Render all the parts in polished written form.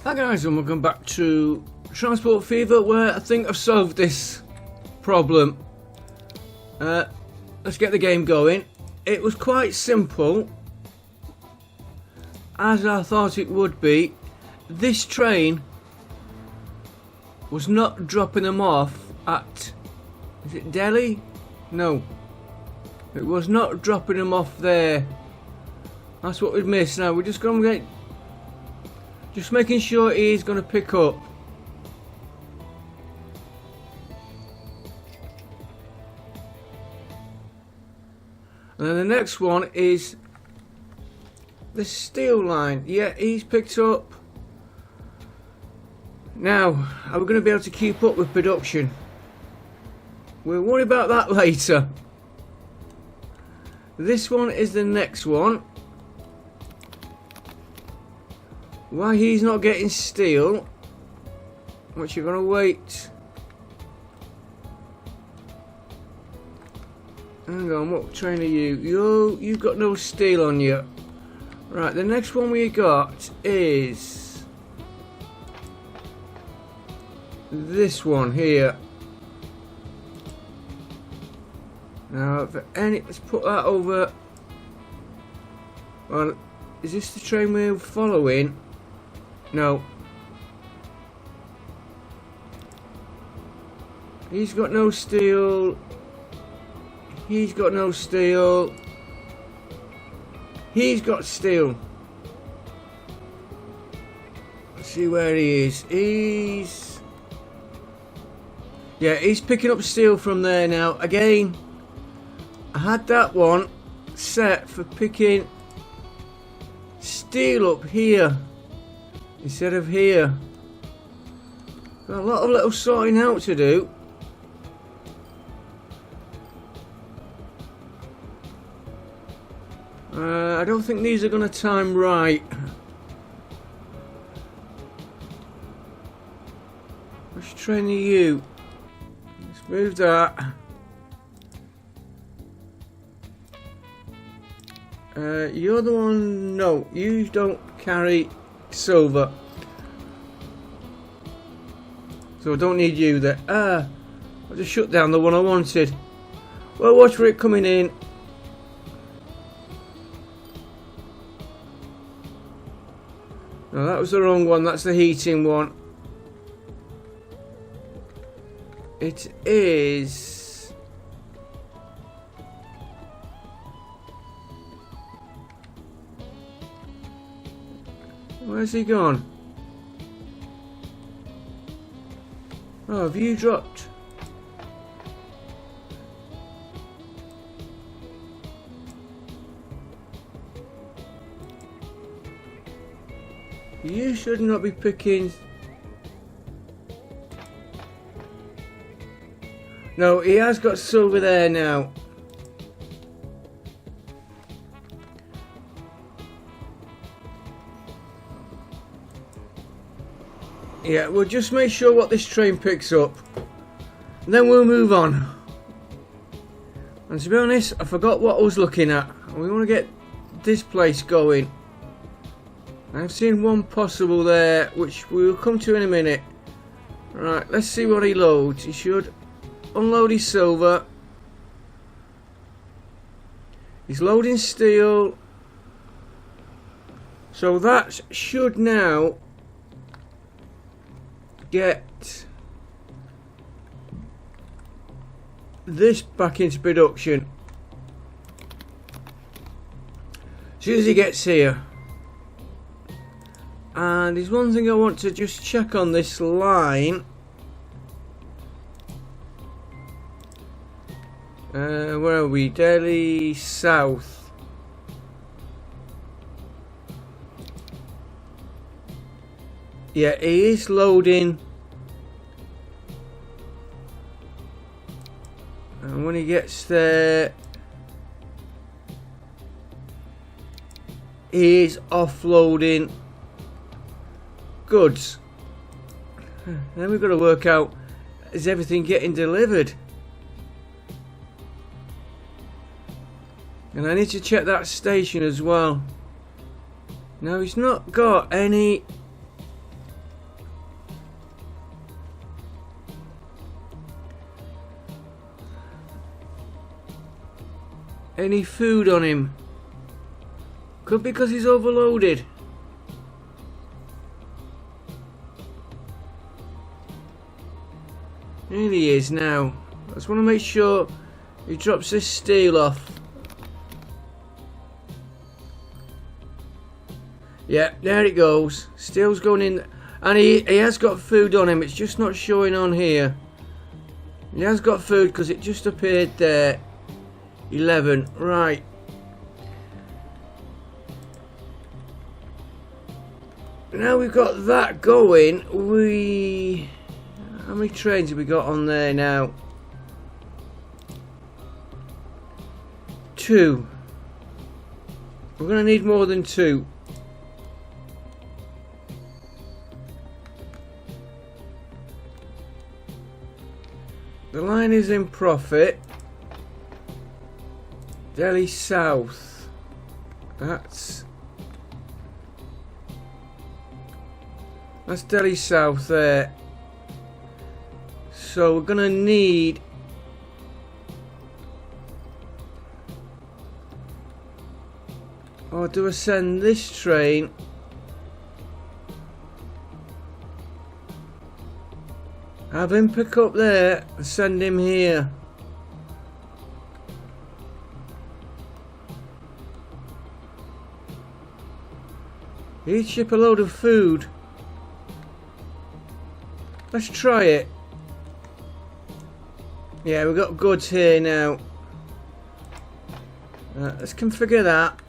Hi guys, and welcome back to Transport Fever, where I think I've solved this problem. Let's get the game going. It was quite simple, as I thought it would be. This train was not dropping them off at, is it Delhi? No, it was not dropping them off there. That's what we've missed. Now we're just going to get, just making sure he's going to pick up. And then the next one is the steel line. Yeah, he's picked up. Now, are we going to be able to keep up with production? We'll worry about that later. This one is the next one. Why he's not getting steel, which you're going to wait. Hang on, what train are you? You've got no steel on you. Right, the next one we got is this one here. Now, for any, let's put that over. Well, is this the train we're following? No. He's got no steel. He's got no steel. He's got steel. Let's see where he is. Yeah, he's picking up steel from there now. Again, I had that one set for picking steel up here instead of here. Got a lot of little sorting out to do. I don't think these are going to time right. Which train are you? Let's move that. You're the one. No, you don't carry silver, so I don't need you there. I just shut down the one I wanted. Well, watch for it coming in. No, that was the wrong one. That's the heating one. It is. Where's he gone? Oh, have you dropped? You should not be picking. No, he has got silver there now. Yeah, we'll just make sure what this train picks up, and then we'll move on. And to be honest, I forgot what I was looking at. We want to get this place going. I've seen one possible there, which we will come to in a minute. Right, let's see what he loads. He should unload his silver. He's loading steel. So that should now get this back into production. As soon as he gets here. And there's one thing I want to just check on this line. Where are we? Delhi South. Yeah, he is loading. And when he gets there, he is offloading goods. Then we've got to work out, is everything getting delivered? And I need to check that station as well. Now he's not got any any food on him. Could be because he's overloaded. Here he is now. I just want to make sure he drops this steel off. Yeah, there it goes. Steel's going in. And he has got food on him. It's just not showing on here. He has got food because it just appeared there. 11. Right. Now we've got that going. How many trains have we got on there now? 2. We're going to need more than 2. The line is in profit. Delhi South. That's Delhi South there. So we're gonna need do I send this train? Have him pick up there and send him here. He'd ship a load of food. Let's try it. Yeah, we've got goods here now. Let's configure that.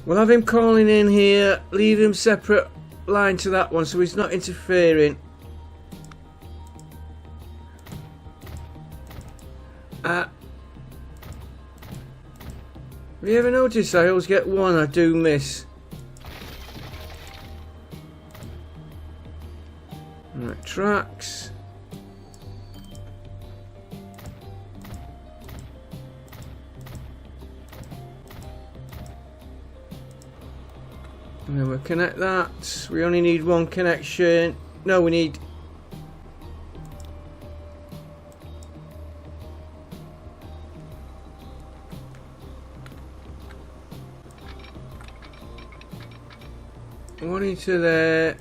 We'll have him calling in here. Leave him separate line to that one so he's not interfering. Have you ever noticed I always get one I do miss? Right, tracks. And then we'll connect that. We only need one connection. No, we need... one into there.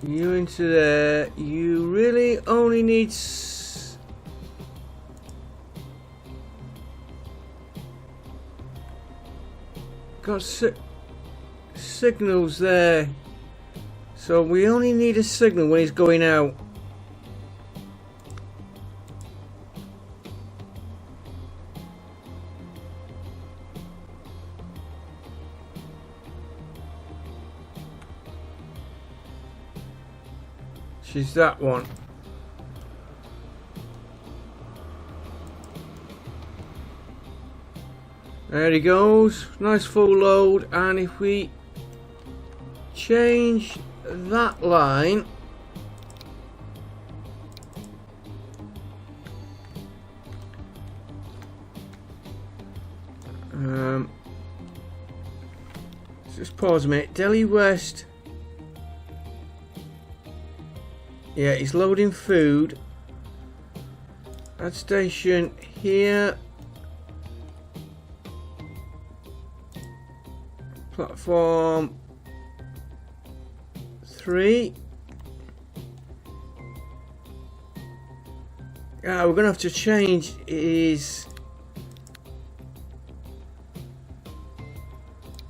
You into there. You really only need got signals there, so we only need a signal when he's going out. She's that one. There he goes. Nice full load. And if we change that line, just pause a minute. Delhi West. Yeah, he's loading food. Add station here. Platform 3. We're gonna have to change his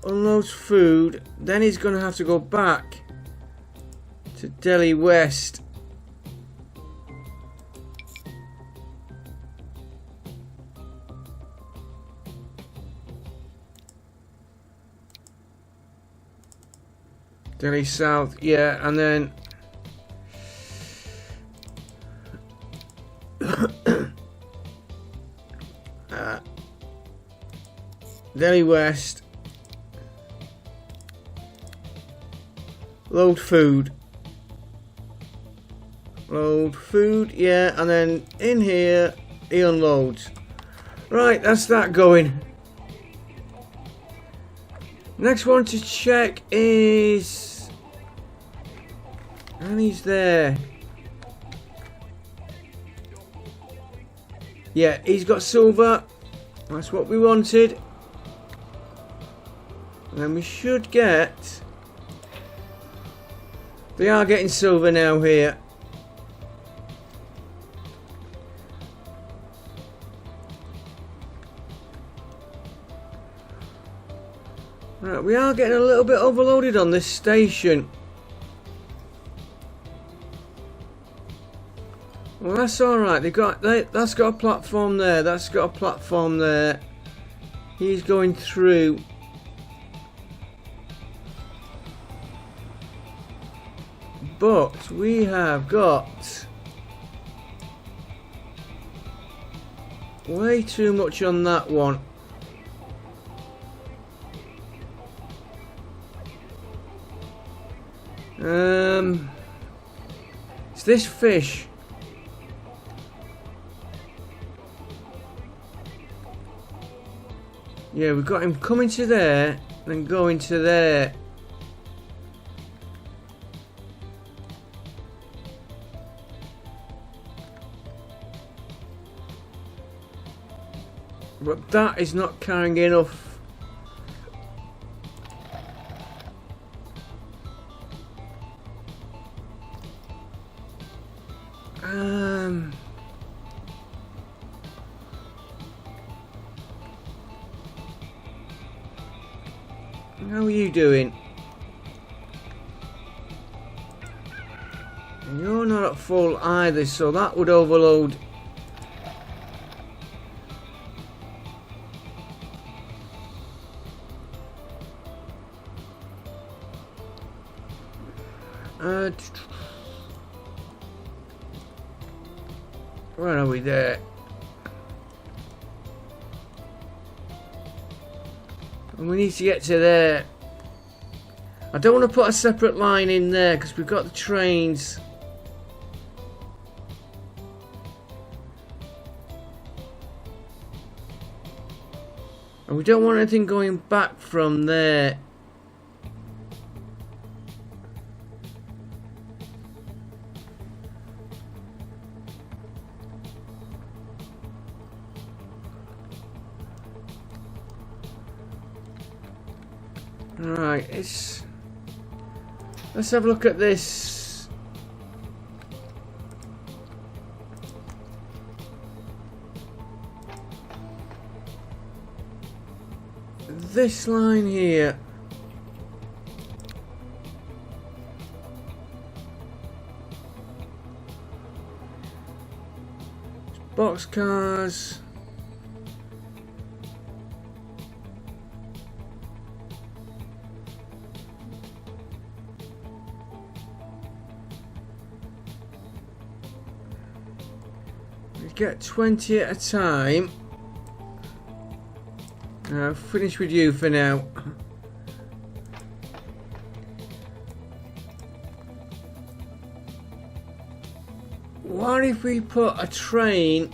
unloads food. Then he's gonna have to go back to Delhi West. Delhi South, yeah, and then Delhi West, load food, yeah, and then in here he unloads. Right, that's that going. Next one to check is... and he's there. Yeah, he's got silver. That's what we wanted. And then we should get... they are getting silver now here. Right, we are getting a little bit overloaded on this station. Well, that's alright. That's got a platform there. That's got a platform there. He's going through. But we have got way too much on that one. It's this fish. Yeah, we've got him coming to there, then going to there. But that is not carrying enough. How are you doing? And you're not at full either, so that would overload. Where are we there? And we need to get to there. I don't want to put a separate line in there because we've got the trains. And we don't want anything going back from there. Right, let's have a look at this. This line here. Boxcars. Get 20 at a time. I'll finish with you for now. What if we put a train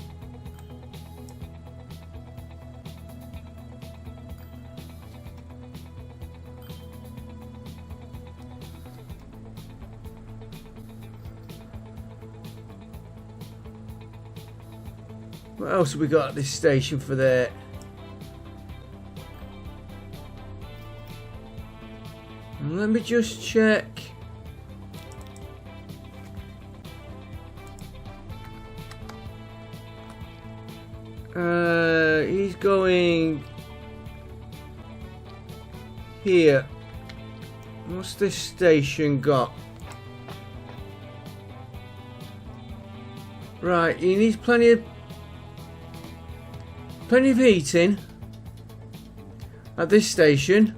What else have we got at this station for there? And let me just check. He's going here. What's this station got? Right, he needs plenty of heating at this station.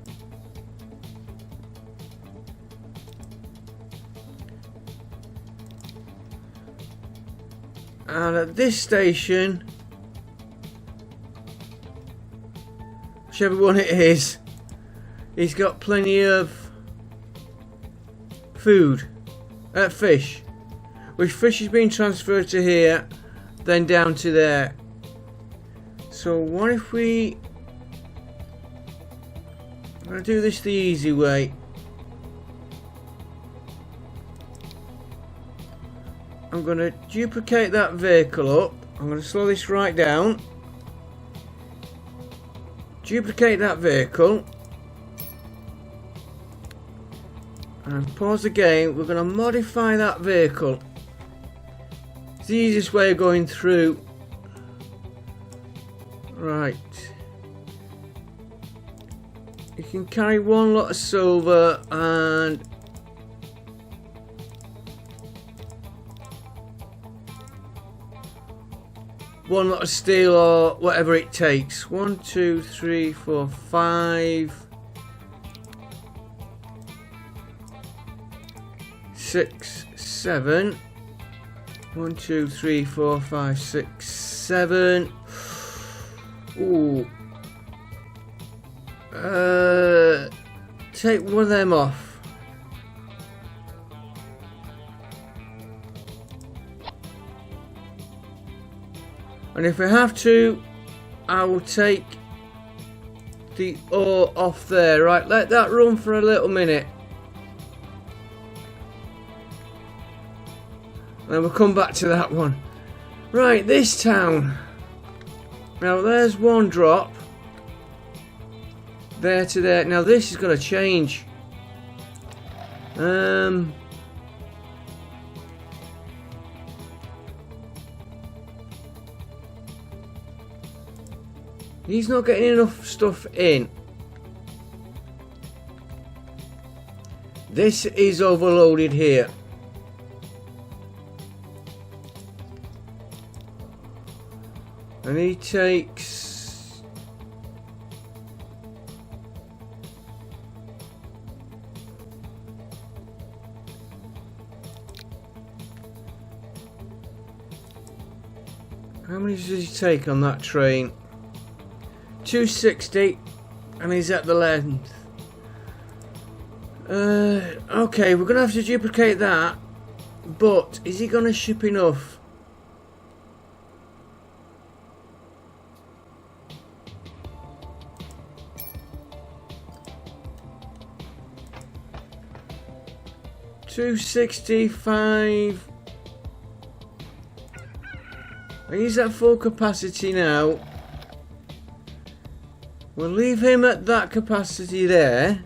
And at this station, whichever one it is, he's got plenty of food, fish. Which fish is being transferred to here, then down to there. So what if we... going to do this the easy way. I'm going to duplicate that vehicle up. I'm going to slow this right down. Duplicate that vehicle. And pause the game. We're going to modify that vehicle. It's the easiest way of going through. Right. You can carry one lot of silver and one lot of steel or whatever it takes. 1, 2, 3, 4, 5, 6, 7. 1, 2, 3, 4, 5, 6, 7. Ooh. Take one of them off. And if we have to, I will take the ore off there. Right, let that run for a little minute. Then we'll come back to that one. Right, this town. Now there's one drop. There to there. Now this is going to change. He's not getting enough stuff in. This is overloaded here. And he takes... How many does he take on that train? 260, and he's at the length. Okay, we're going to have to duplicate that, but is he going to ship enough? $265. He's at full capacity now. We'll leave him at that capacity there.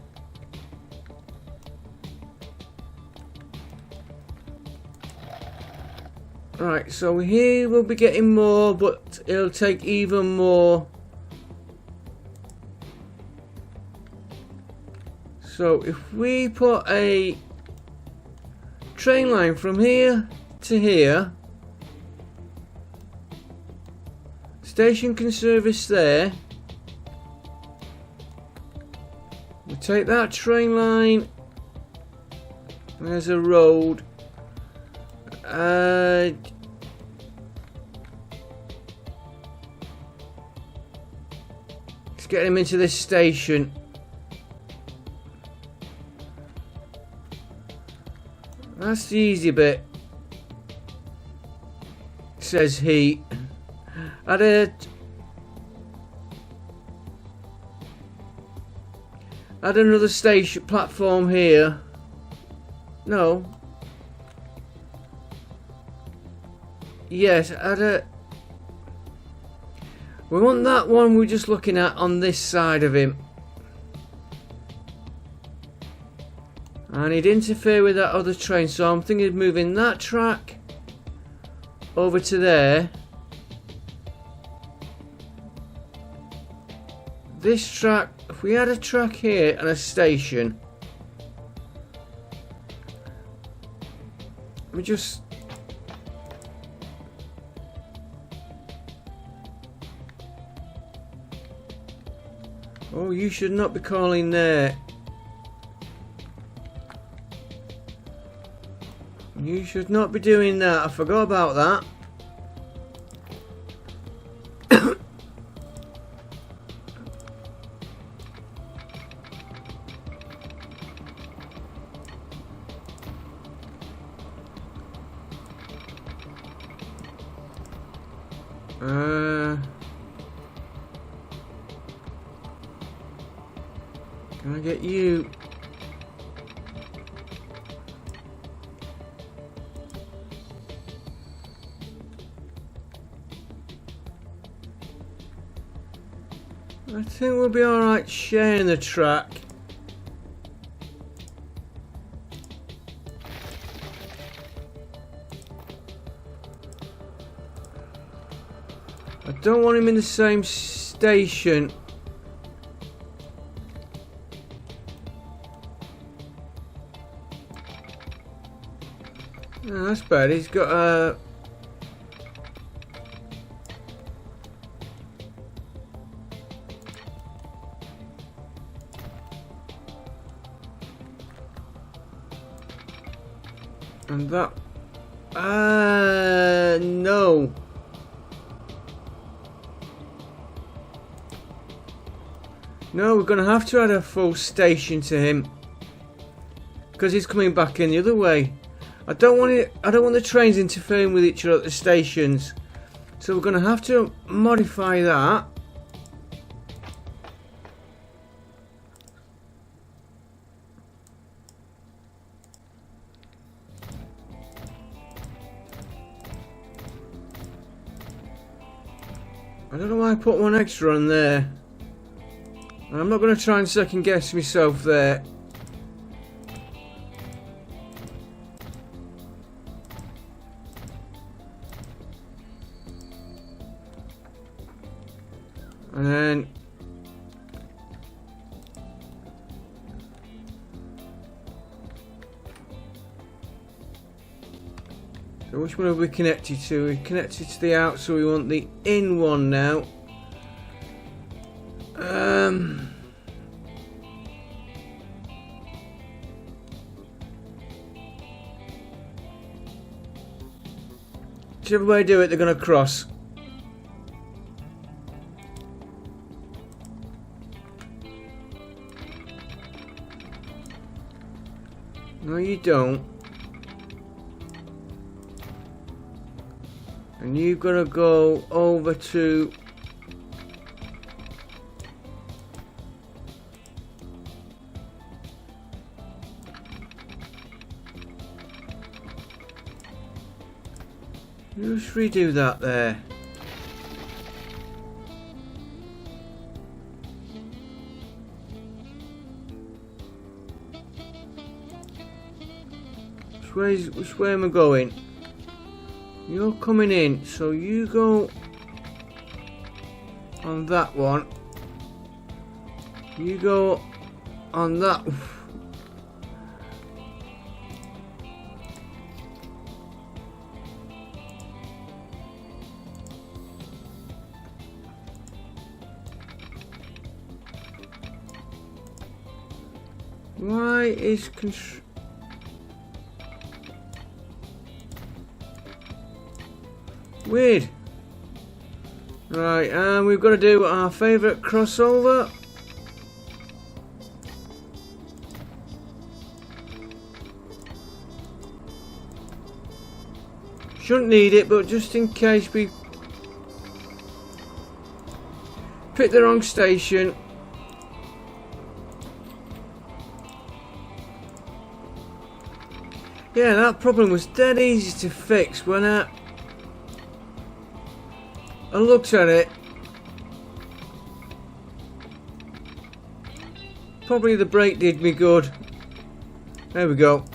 Right, so here we'll be getting more, but it'll take even more. So if we put a train line from here to here, station can service there. We take that train line. There's a road. Let's get him into this station. That's the easy bit, says he. Add another station platform here. No. Yes, we want that one we're just looking at on this side of him. And he'd interfere with that other train, so I'm thinking of moving that track over to there. This track, if we had a track here and a station, we just... Oh, you should not be calling there. You should not be doing that. I forgot about that. Can I get you? I think we'll be alright sharing the track. I don't want him in the same station. Oh, that's bad. He's got a... And that... no. No, we're going to have to add a full station to him. Because he's coming back in the other way. I don't want the trains interfering with each other at the stations. So we're going to have to modify that. I don't know why I put one extra on there. And I'm not going to try and second guess myself there. And then so which one are we connected to? We're connected to the out, so we want the in one now. Whichever way I do it, they're going to cross. No, you don't. And you've got to go over to... Just redo that there. Which way am I going? You're coming in, so you go on that one. You go on that. Why is weird? Right, and we've got to do our favourite crossover. Shouldn't need it, but just in case we pick the wrong station. Yeah, that problem was dead easy to fix when I looked at it. Probably the brake did me good. There we go.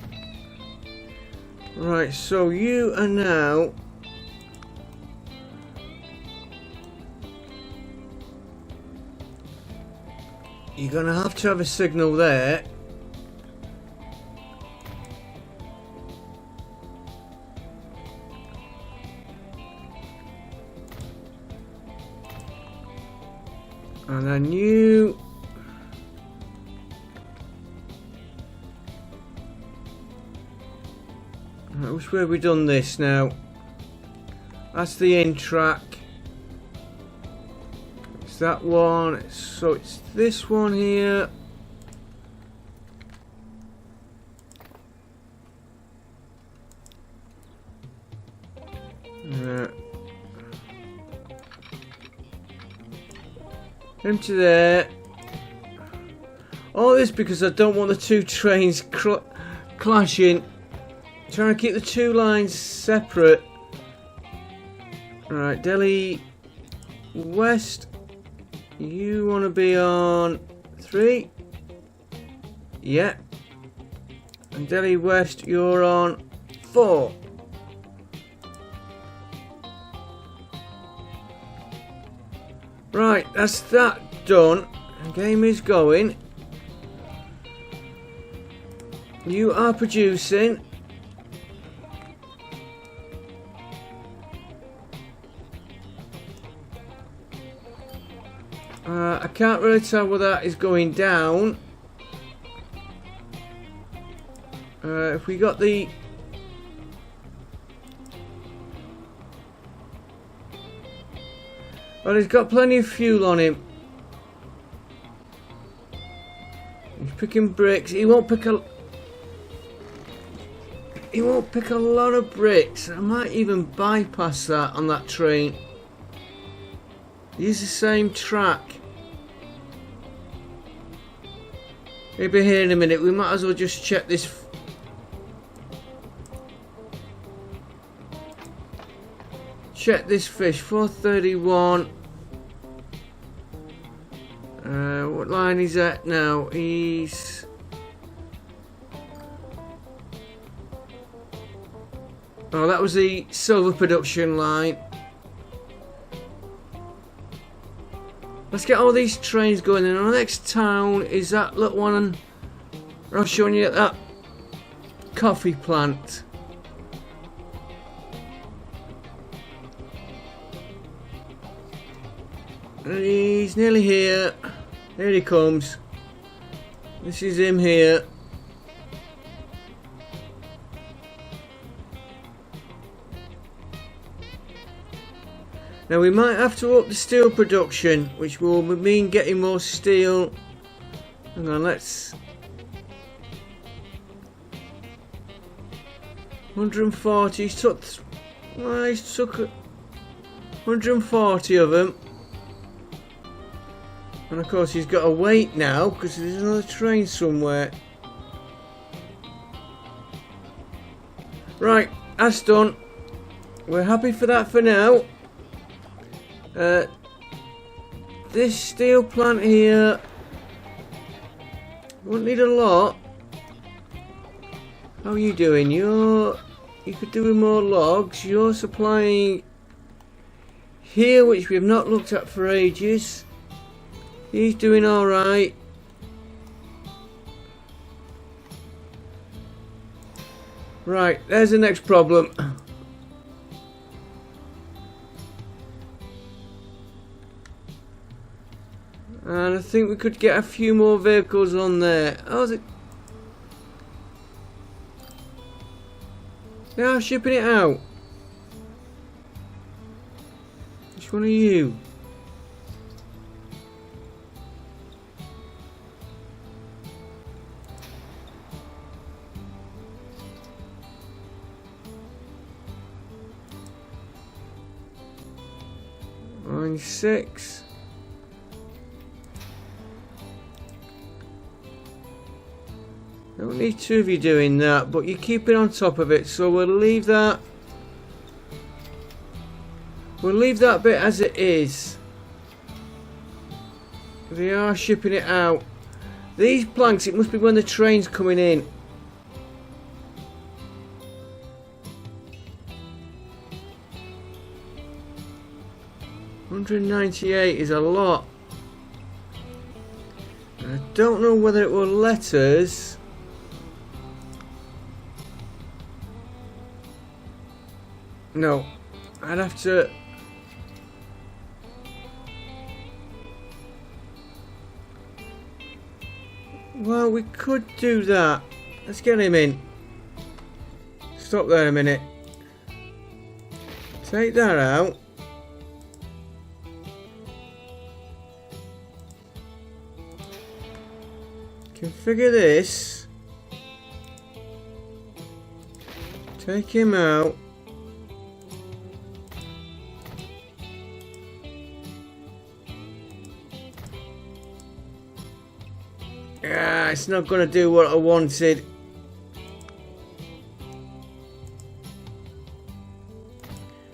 Right, so you are now... You're going to have a signal there. And then you... Right, which way have we done this now? That's the in track. It's that one. So it's this one here. Right. Empty there. All this because I don't want the two trains clashing. Trying to keep the two lines separate. Right, Delhi West. You want to be on 3? Yeah. And Delhi West, you're on 4. Right, that's that done. The game is going. You are producing. I can't really tell whether that is going down. If we got the... Well, he's got plenty of fuel on him. He's picking bricks. He won't pick a... He won't pick a lot of bricks. I might even bypass that on that train. Use the same track. He'll be here in a minute. We might as well just check this. Check this fish. 431. What line is that now? He's... Oh, that was the silver production line. Let's get all these trains going. And our next town is that little one. And I'm showing you that coffee plant. And he's nearly here. Here he comes. This is him here. Now we might have to up the steel production, which will mean getting more steel. Hang on, let's... 140, he's took 140 of them. And of course he's got to wait now, because there's another train somewhere. Right, that's done. We're happy for that for now. This steel plant here won't need a lot. How are you doing? You could do with more logs. You're supplying here, which we have not looked at for ages. He's doing alright. Right, there's the next problem. And I think we could get a few more vehicles on there. How's it? They are shipping it out. Which one are you? Line 6. Don't need two of you doing that, but you're keeping on top of it, so we'll leave that. We'll leave that bit as it is. They are shipping it out. These planks, it must be when the train's coming in. $198 is a lot. I don't know whether it will let us. No, I'd have to. Well, we could do that. Let's get him in. Stop there a minute. Take that out. Configure this. Take him out. it's not going to do what I wanted.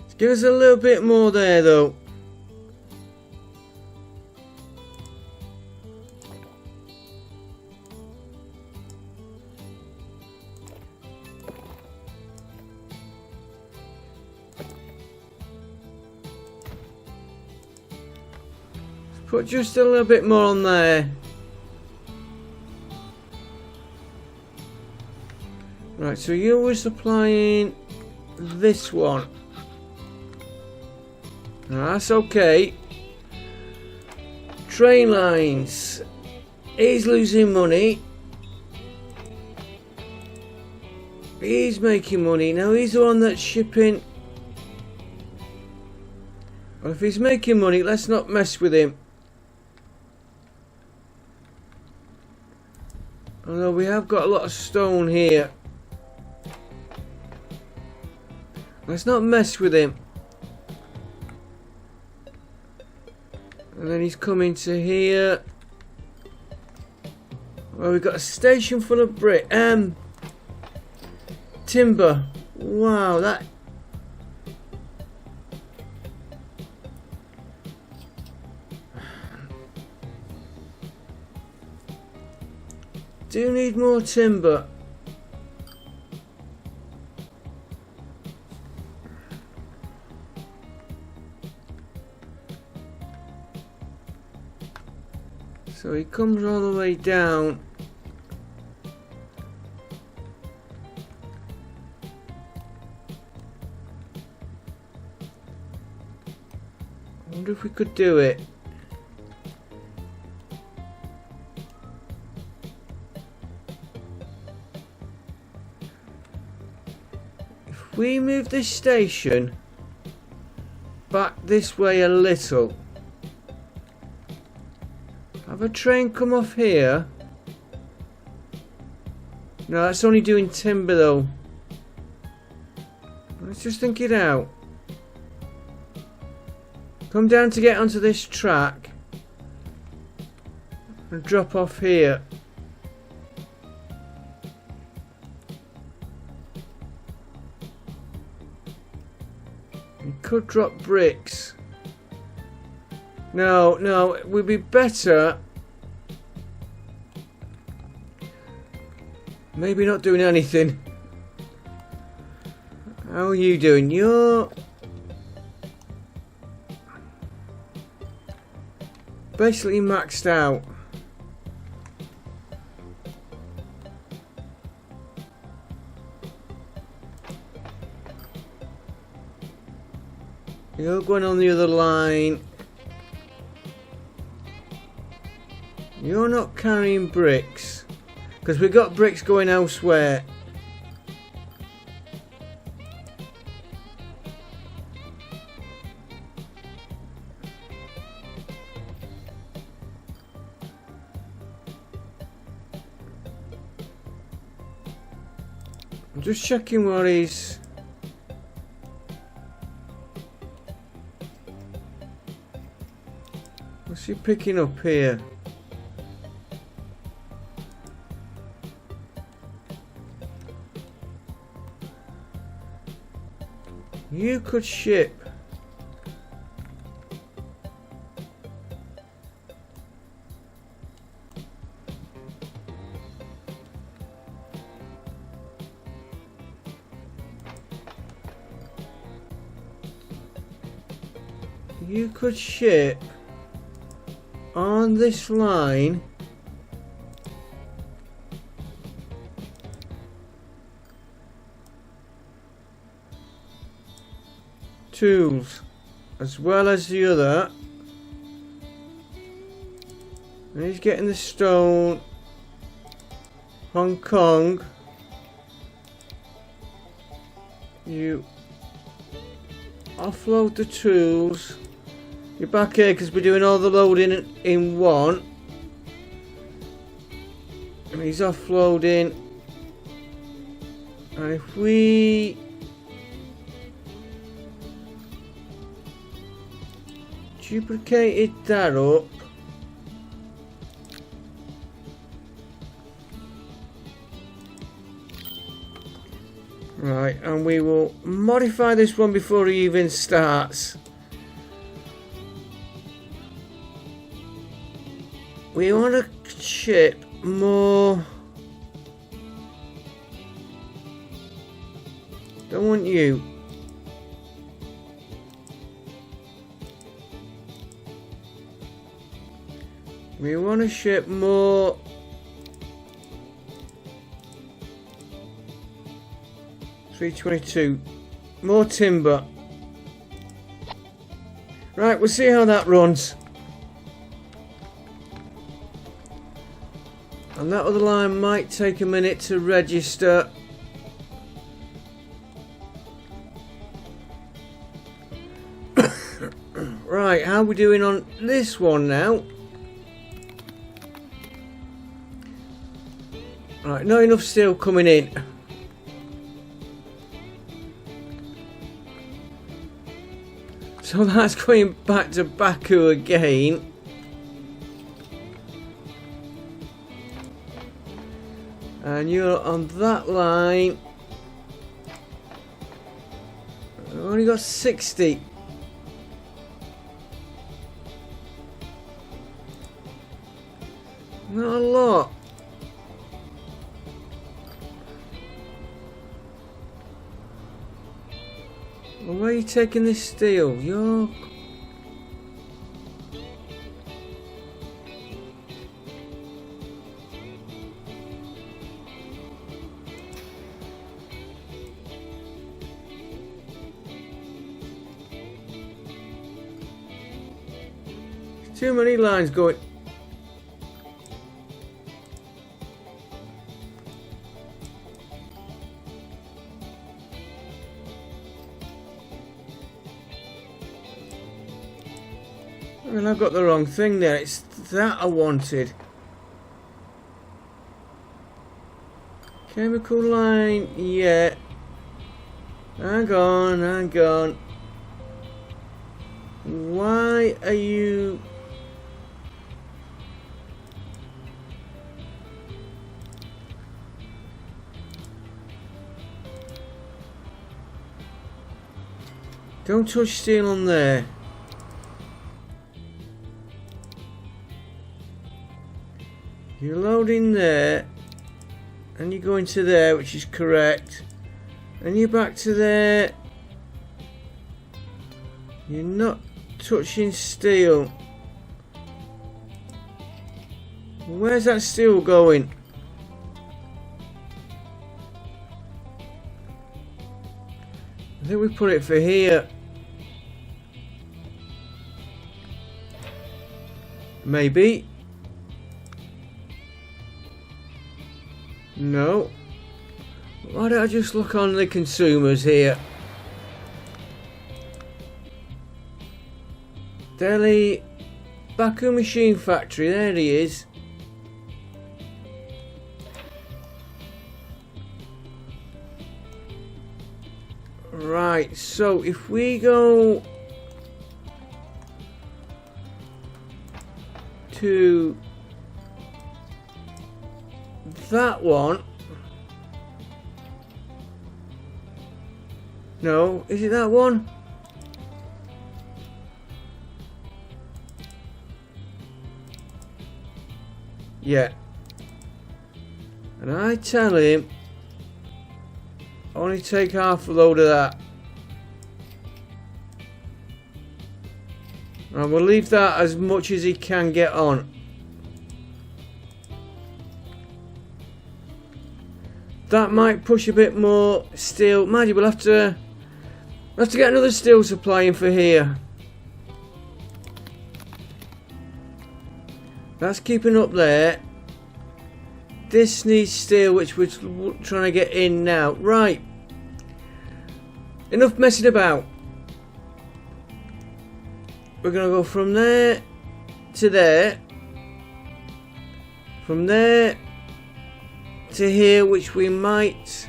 Let's give us a little bit more there though. Put just a little bit more on there. Right, so you were supplying this one. That's okay. Train lines. He's losing money. He's making money. Now he's the one that's shipping. Well, if he's making money, let's not mess with him. Although we have got a lot of stone here. Let's not mess with him. And then he's coming to here. Well, we've got a station full of brick. Timber. Wow, that... Do need more timber. So he comes all the way down. I wonder if we could do it. If we move this station back this way a little, have a train come off here. No, that's only doing timber though. Let's just think it out. Come down to get onto this track and drop off here. You could drop bricks. No, it would be better. Maybe not doing anything. How are you doing? You're basically maxed out. You're going on the other line. You're not carrying bricks because we've got bricks going elsewhere. I'm just checking what he's... What's he picking up here? You could ship. You could ship on this line. Tools as well as the other. And he's getting the stone. Hong Kong. You offload the tools. You're back here because we're doing all the loading in one. And he's offloading. And if we duplicated that up, Right, and we will modify this one before he even starts. We want to ship more. Don't want you. We want to ship more. $322. More timber. Right, we'll see how that runs. And that other line might take a minute to register. Right, how are we doing on this one now? Right, not enough steel coming in. So that's going back to Baku again. And you're on that line. I've only got 60. Not a lot. Well, where are you taking this steel? You're... Too many lines going. Well, I've got the wrong thing there. It's that I wanted. Chemical line, yeah. Hang on, hang on. Why are you... Don't touch steel on there. You're loading there, and you go into there, which is correct, and you're back to there. You're not touching steel. Where's that steel going? I think we put it for here. Maybe. No. Why don't I just look on the consumers here? Delhi Baku Machine Factory, there he is. Right, so if we go to that one. No, is it that one? Yeah. And I tell him only take half a load of that. And we'll leave that as much as he can get on. That might push a bit more steel. Mind you, we'll have to get another steel supply in for here. That's keeping up there. This needs steel, which we're trying to get in now. Right. Enough messing about. We're going to go from there to there. From there to here, which we might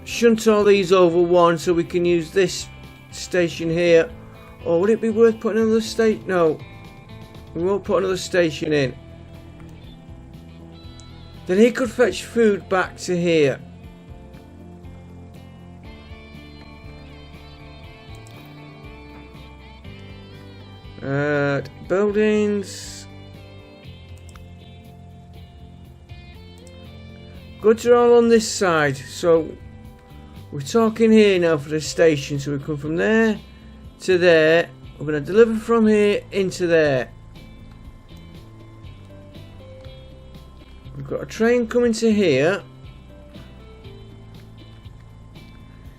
shunt all these over one so we can use this station here. Or would it be worth putting another station? No, we won't put another station in. Then he could fetch food back to here. Buildings. Goods are all on this side, so we're talking here now for the station. So we come from there to there. We're going to deliver from here into there. We've got a train coming to here.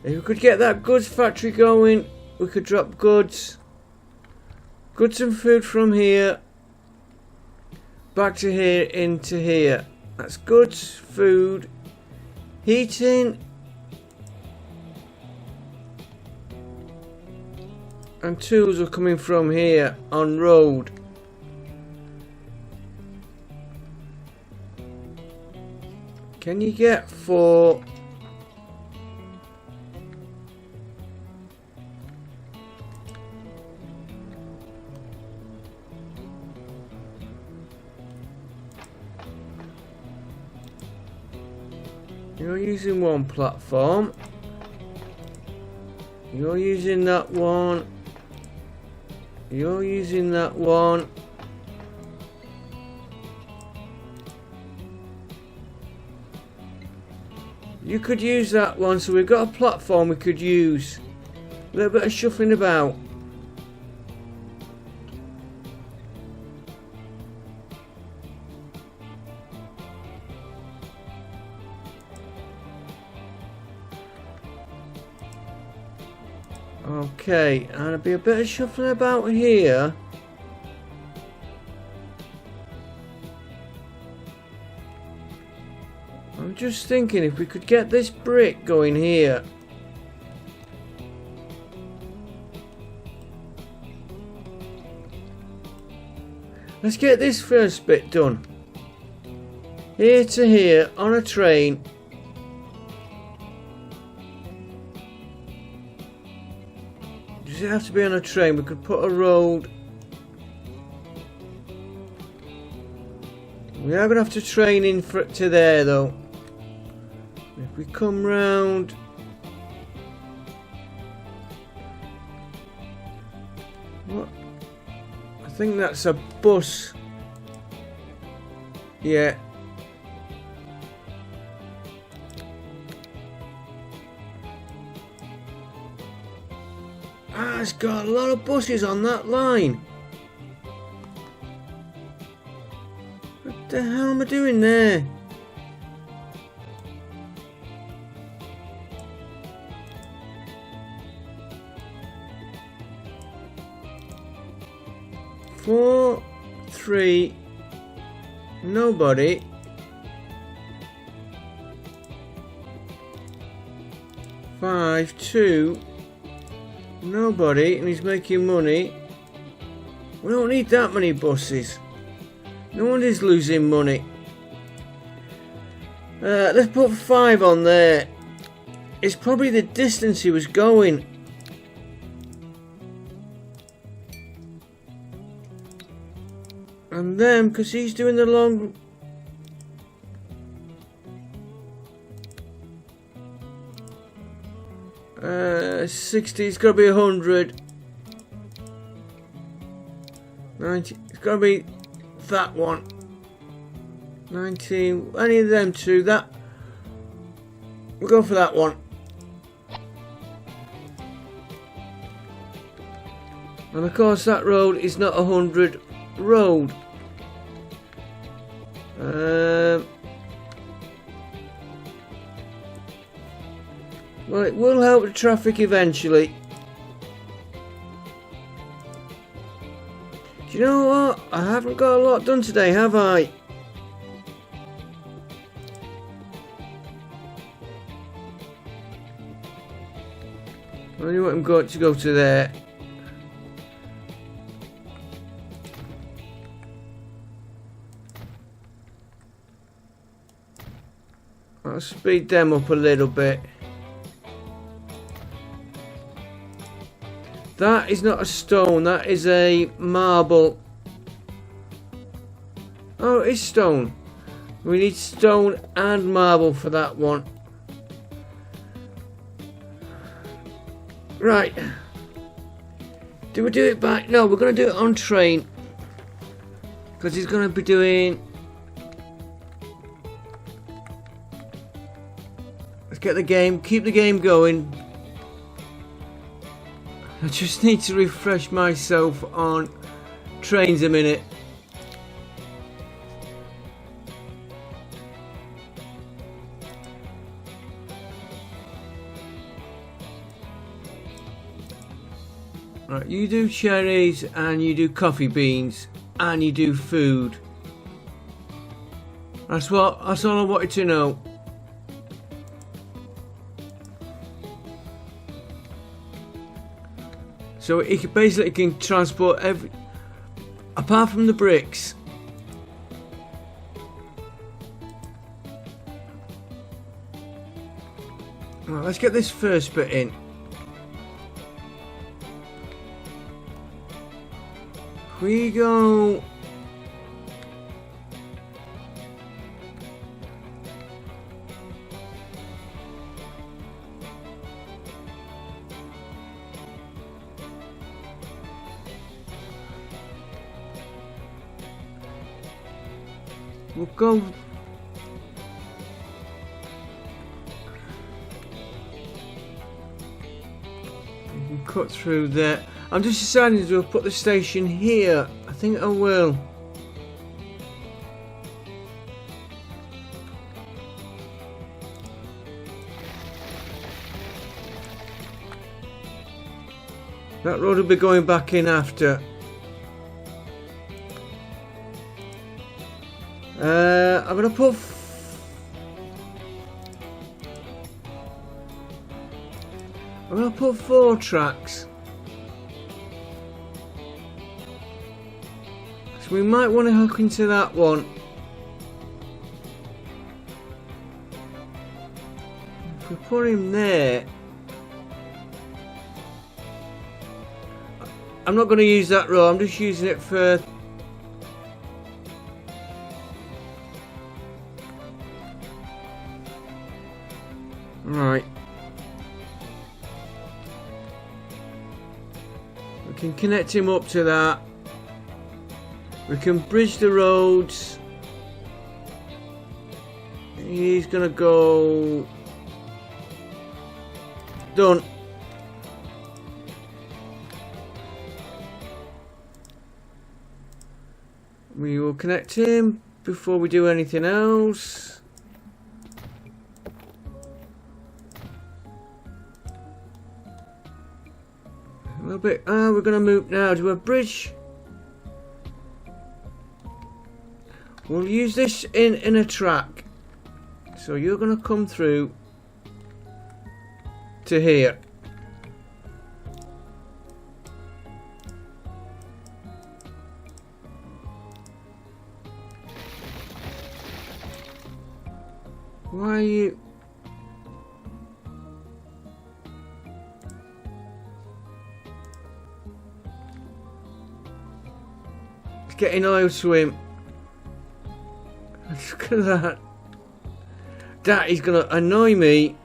If we could get that goods factory going, we could drop goods and food from here back to here into here. That's goods, food, heating, and tools are coming from here on road. Can you get 4? You're using one platform. You're using that one. You're using that one. You could use that one, so we've got a platform we could use. A little bit of shuffling about. Okay, and there'll be a bit of shuffling about here. I'm just thinking if we could get this brick going here. Let's get this first bit done. Here to here on a train. Does it have to be on a train? We could put a road. We are going to have to train in for to there though. If we come round. What? I think that's a bus. Yeah. Ah, it's got a lot of buses on that line. What the hell am I doing there? Four, 3, nobody. 5, 2, nobody, and he's making money. We don't need that many buses. No one is losing money. Let's put 5 on there. It's probably the distance he was going. And then, because he's doing the long... 60, it's got to be 100. 90, it's got to be that one. 19, any of them two, that... We'll go for that one. And of course that road is not 100 road. Well, it will help the traffic eventually. Do you know what? I haven't got a lot done today, have I? I only want him to go to there. I'll speed them up a little bit. That is not a stone, that is a marble. Oh, it is stone. We need stone and marble for that one. Right. Do we do it by... No, we're going to do it on train. Because he's going to be doing... Let's get the game. Keep the game going. I just need to refresh myself on trains a minute. Right, you do cherries and you do coffee beans and you do food. That's all I wanted to know. So it basically can transport every, apart from the bricks. Right, let's get this first bit in. We go. We'll go. We can cut through there. I'm just deciding to put the station here. I think I will. That road will be going back in after. I'm gonna put. I'm gonna put 4 tracks. So we might want to hook into that one. If we put him there. I'm not going to use that row, I'm just using it for... Right. We can connect him up to that. We can bridge the roads. He's going to go... Done. We will connect him before we do anything else. A little bit. We're going to move now to a bridge. We'll use this in a track. So you're going to come through to here. Why are you... It's getting oil swim. Look at that. That is going to annoy me.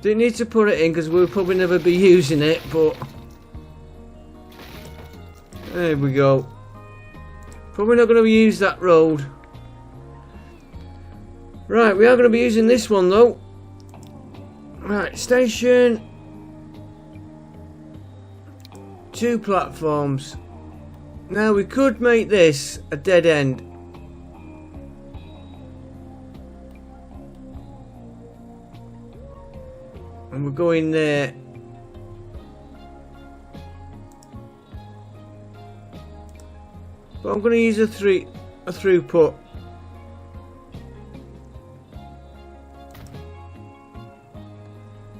Didn't need to put it in because we'll probably never be using it, but... There we go. Probably not going to use that road. Right, we are going to be using this one though. Right, station. 2 platforms. Now we could make this a dead end. And we're going there. But I'm going to use a throughput.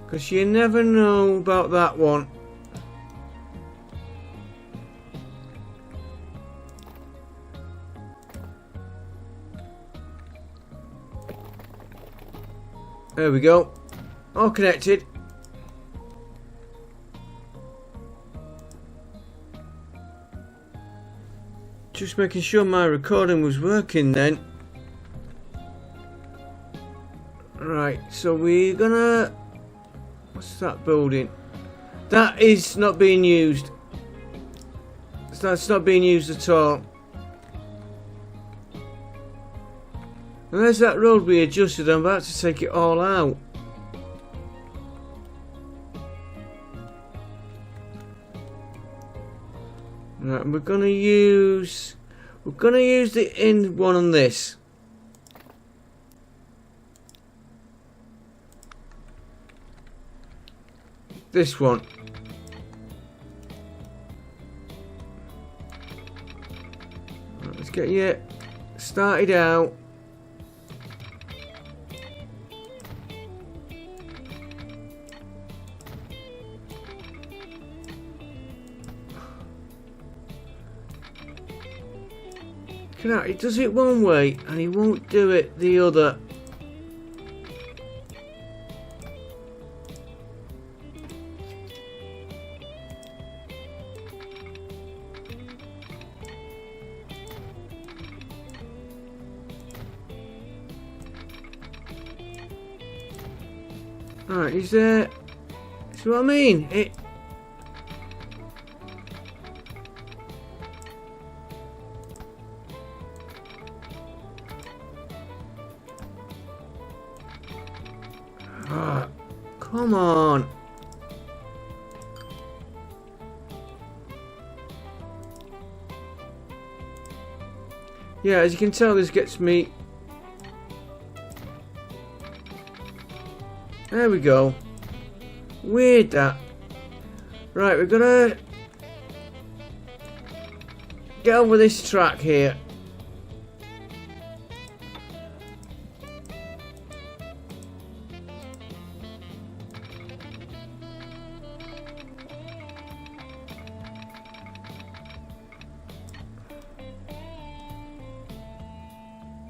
Because you never know about that one. There we go. All connected. Just making sure my recording was working then. Right, so we're gonna... What's that building? That is not being used. That's not being used at all. And there's that road we adjusted. I'm about to take it all out. Right, we're gonna use the in one on this. This one. Right, let's get you started out. He does it one way and he won't do it the other. Alright, he's there. See what I mean? Come on. Yeah, as you can tell, this gets me. There we go. Weird that. Right, we're gonna get over this track here.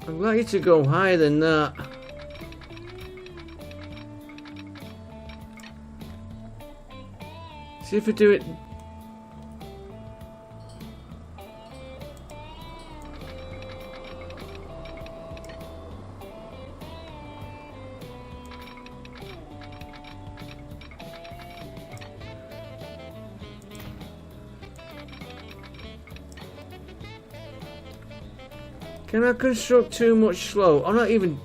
I'd like you to go higher than that. See if I do it. Can I construct too much slow? I'm not even...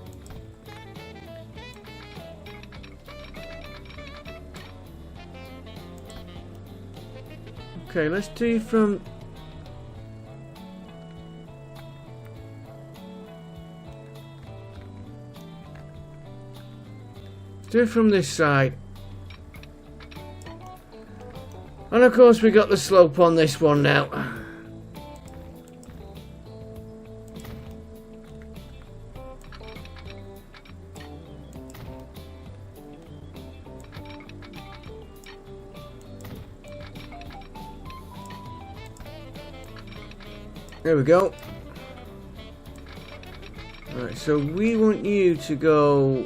Okay, let's do from... Let's do it from this side. And of course we got the slope on this one now. There we go. Alright, so we want you to go...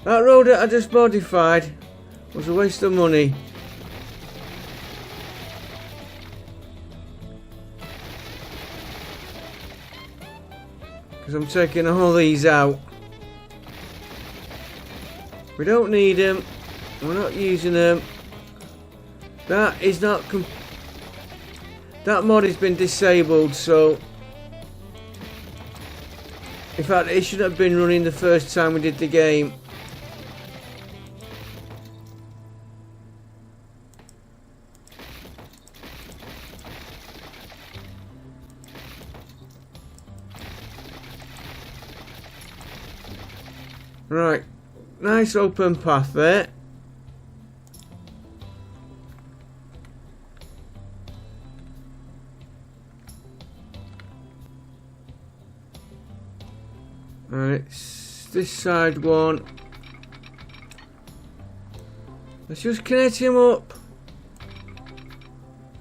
That road that I just modified was a waste of money. Because I'm taking all these out. We don't need them. We're not using them. That is not... That mod has been disabled, so... In fact, it should have been running the first time we did the game. Right. Nice open path there. Alright, this side one. Let's just connect him up.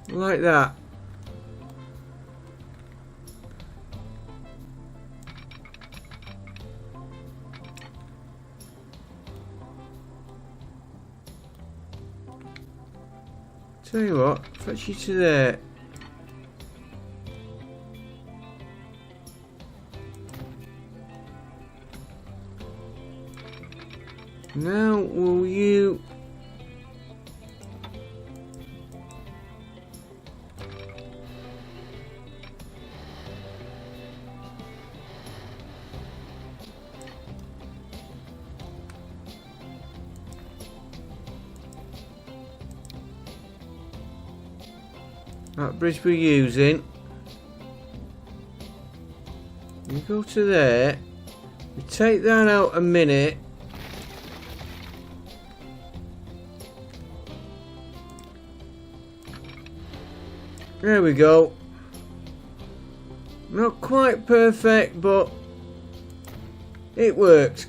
Like that. Tell you what, fetch you to there. Now will you... That bridge we're using. You go to there. We take that out a minute. There we go. Not quite perfect, but it worked.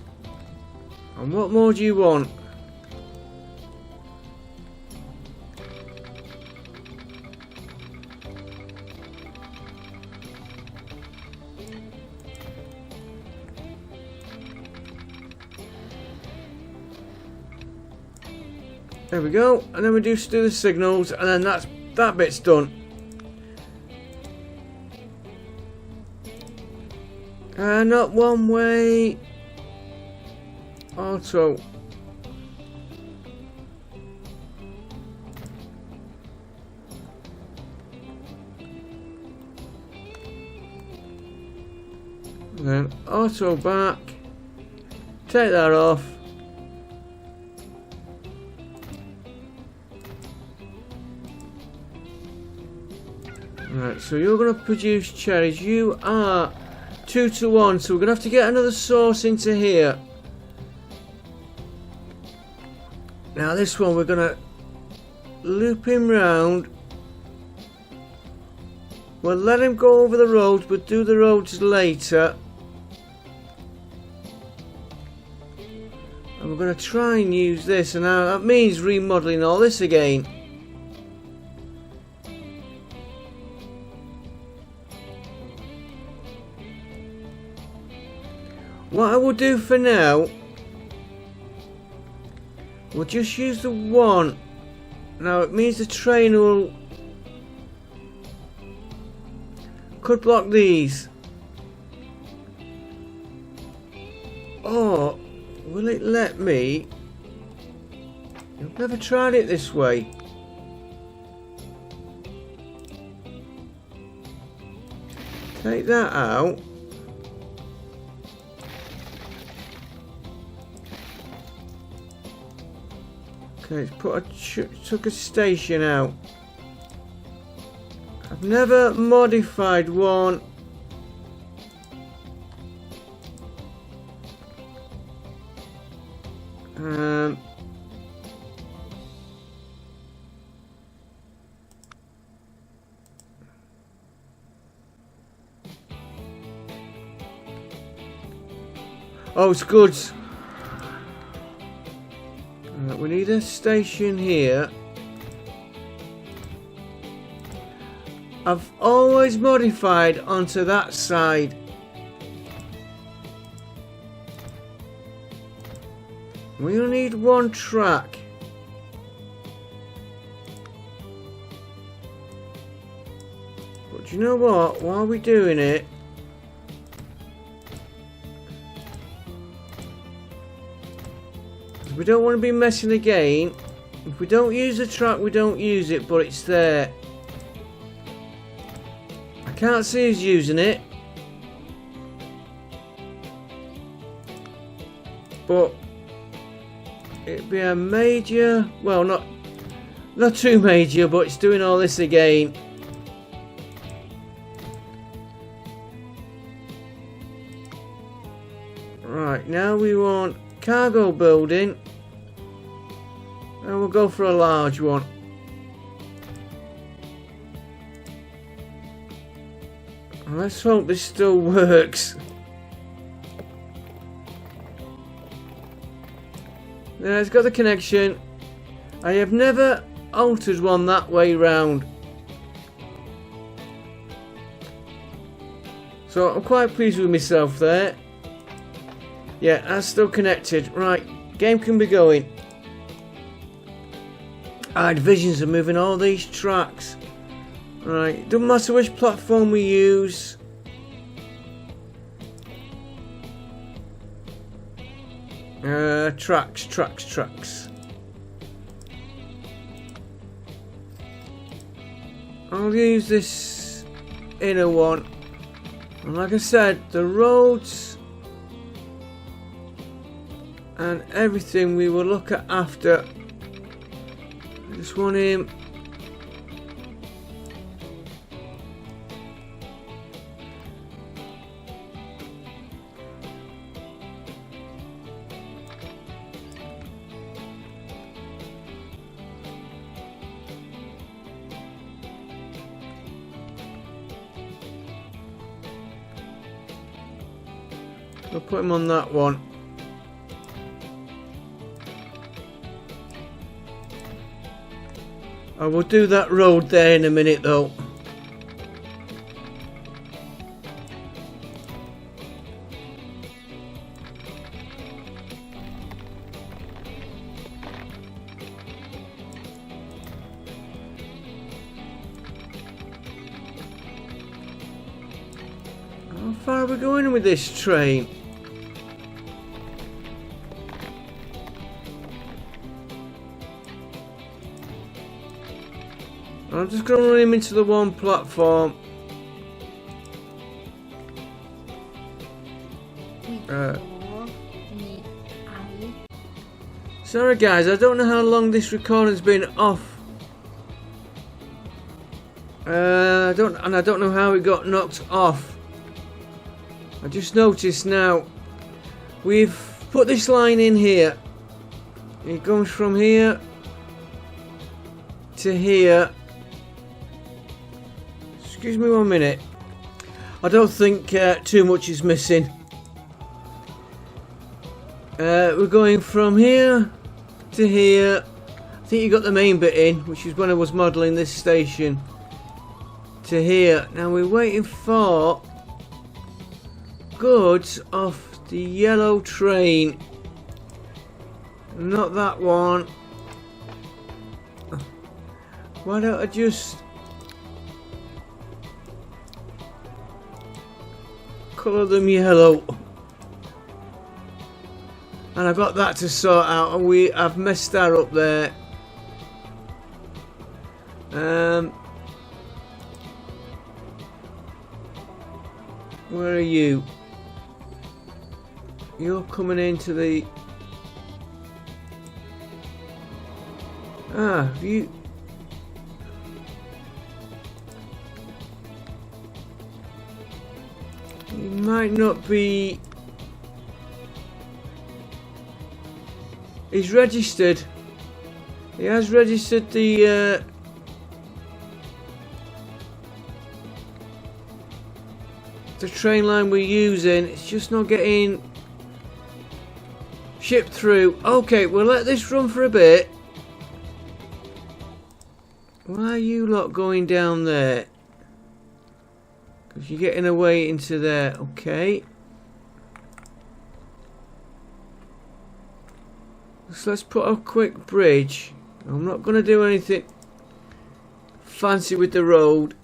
And what more do you want? There we go, and then we just do the signals, and then that bit's done. Not one way. Auto. And then auto back. Take that off. Right, so you're going to produce cherries. You are 2 to 1, so we're going to have to get another source into here. Now this one we're going to loop him round. We'll let him go over the roads, but do the roads later. And we're going to try and use this, and now that means remodeling all this again. What I will do for now, we'll just use the one. Now it means the train could block these. Or will it let me? I've never tried it this way. Take that out. Okay, took a station out. I've never modified one. Oh, it's goods. We need a station here. I've always modified onto that side. We only need one track. But you know what? While we're doing it, we don't want to be messing again. If we don't use the track, we don't use it, but it's there. I can't see us using it, but it'd be a major, well, not too major, but it's doing all this again. Right, now we want cargo building, and we'll go for a large one. Let's hope this still works. Yeah, it's got the connection. I have never altered one that way round, so I'm quite pleased with myself there. Yeah, that's still connected. Right, game can be going. Our divisions are moving all these tracks. Right, doesn't matter which platform we use. Tracks. I'll use this inner one. And like I said, the roads and everything we will look at after. I just want him. I'll put him on that one. I will do that road there in a minute though. How far are we going with this train? I'm just going to run him into the one platform. Sorry guys, I don't know how long this recording's been off. I don't know how it got knocked off. I just noticed now we've put this line in here. It goes from here to here. Excuse me 1 minute. I don't think too much is missing. We're going from here to here. I think you got the main bit in, which is when I was modelling this station, to here. Now we're waiting for goods off the yellow train. Not that one. Why don't I just colour them yellow? And I've got that to sort out, and I've messed that up there. Where are you? You're coming into the... you... You might not be... He's registered. He has registered the train line we're using. It's just not getting shipped through. Okay, we'll let this run for a bit. Why are you lot going down there? Because you're getting away into there. Okay. So let's put a quick bridge. I'm not going to do anything fancy with the road.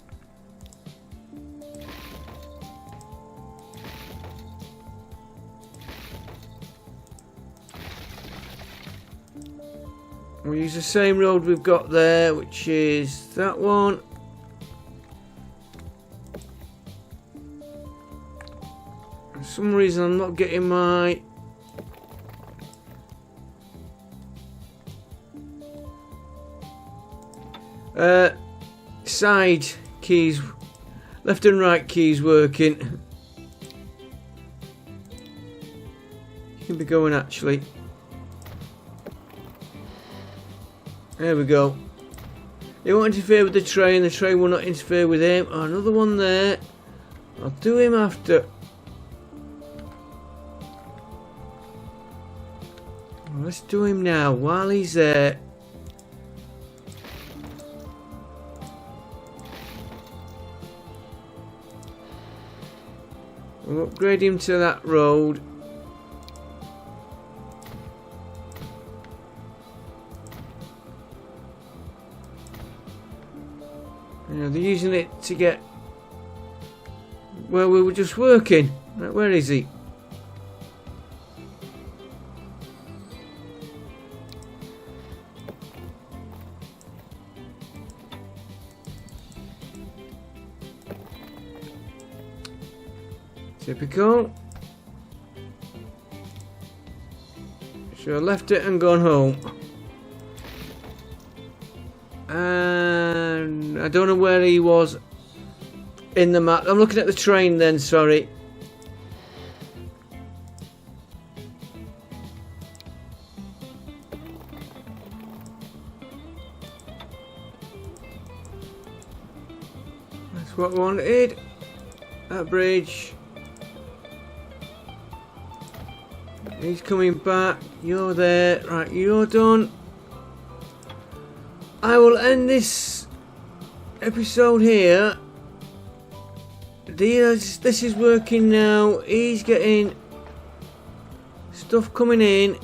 We'll use the same road we've got there, which is that one. For some reason I'm not getting my side keys, left and right keys working. You can be going actually. There we go. He won't interfere with the train will not interfere with him. Oh, another one there. I'll do him after. Let's do him now while he's there. We'll upgrade him to that road. You know, they're using it to get where we were just working. Right, where is he? Typical. Should have left it and gone home. And I don't know where he was in the map. I'm looking at the train then, sorry. That's what I wanted. That bridge. He's coming back. You're there. Right, you're done. I will end this episode here. This is working now. He's getting stuff coming in.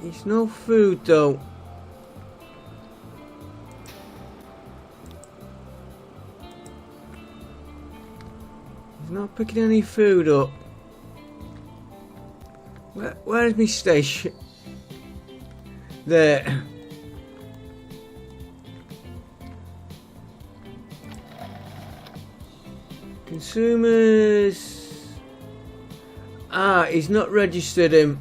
It's no food though. He's not picking any food up. Where is my station? There. Consumers. Ah, he's not registered him.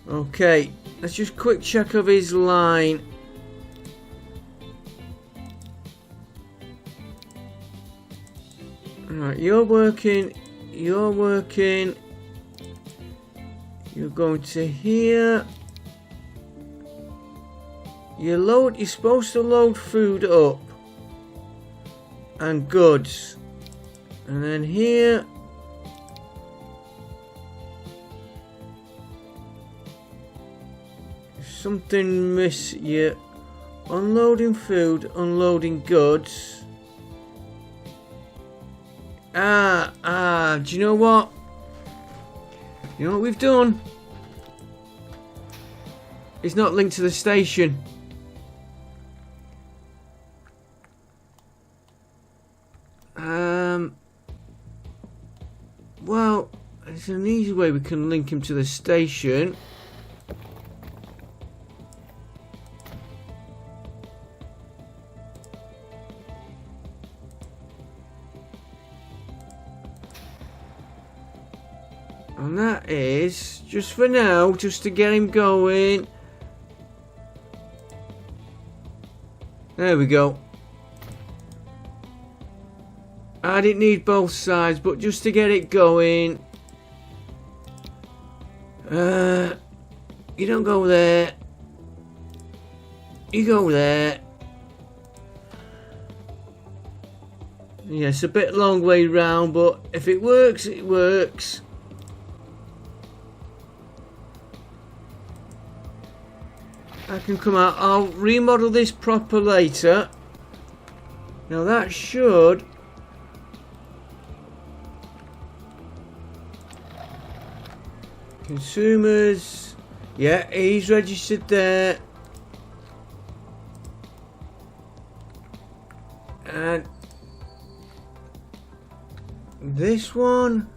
Okay, let's just quick check of his line. Right, you're working. You're working. You're going to here. You're supposed to load food up and goods, and then here something miss. You unloading food, unloading goods. Do you know what? You know what we've done? It's not linked to the station. Well, it's an easy way we can link him to the station. And that is, just for now, just to get him going. There we go. I didn't need both sides, but just to get it going. You don't go there. You go there. Yeah, it's a bit long way round, but if it works, it works. I can come out. I'll remodel this proper later. Now that should... Consumers. Yeah, he's registered there. And this one.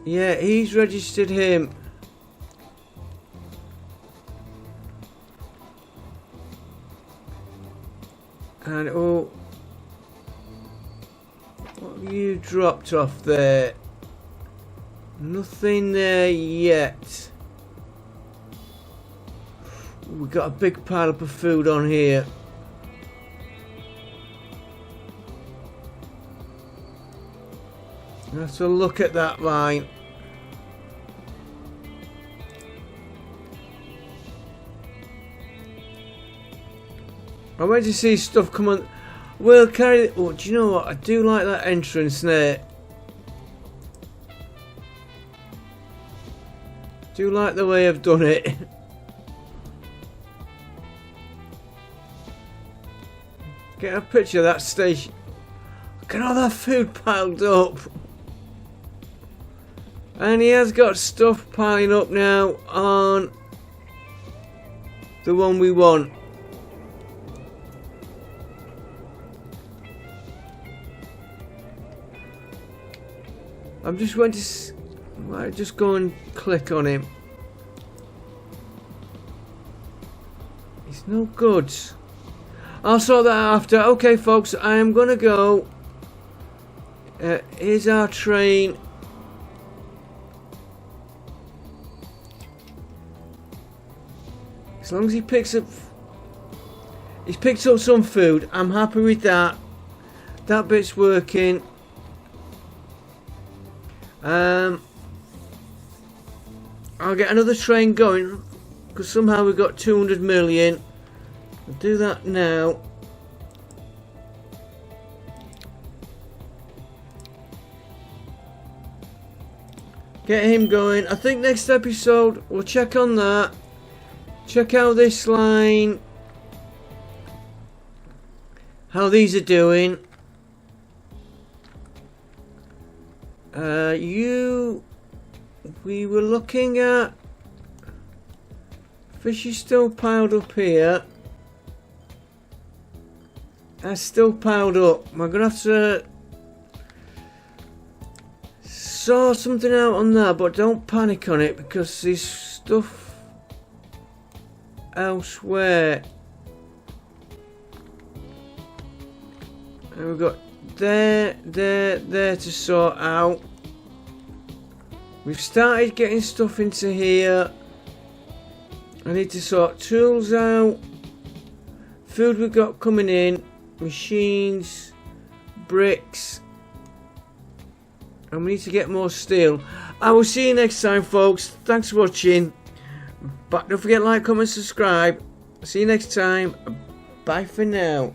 Yeah, he's registered him. And oh, what have you dropped off there? Nothing there yet. We've got a big pile up of food on here. Let's have a look at that line. I went to see stuff come on. We'll carry. Oh, do you know what? I do like that entrance there. Do like the way I've done it. Get a picture of that station. Look at all that food piled up. And he has got stuff piling up now on the one we want. I'm just going to... Right, just go and click on him. It's no good. I'll sort that out after. Okay, folks, I am gonna go. Here's our train. As long as he picks up... He's picked up some food. I'm happy with that. That bit's working. I'll get another train going. Because somehow we've got 200 million. I'll do that now. Get him going. I think next episode we'll check on that. Check out this line. How these are doing. We were looking at fish is still piled up here. That's still piled up. I'm gonna have to sort something out on that, but don't panic on it because there's stuff elsewhere. And we've got there to sort out. We've started getting stuff into here. I need to sort tools out. Food we've got coming in. Machines. Bricks. And we need to get more steel. I will see you next time, folks. Thanks for watching. But don't forget to like, comment, subscribe. See you next time. Bye for now.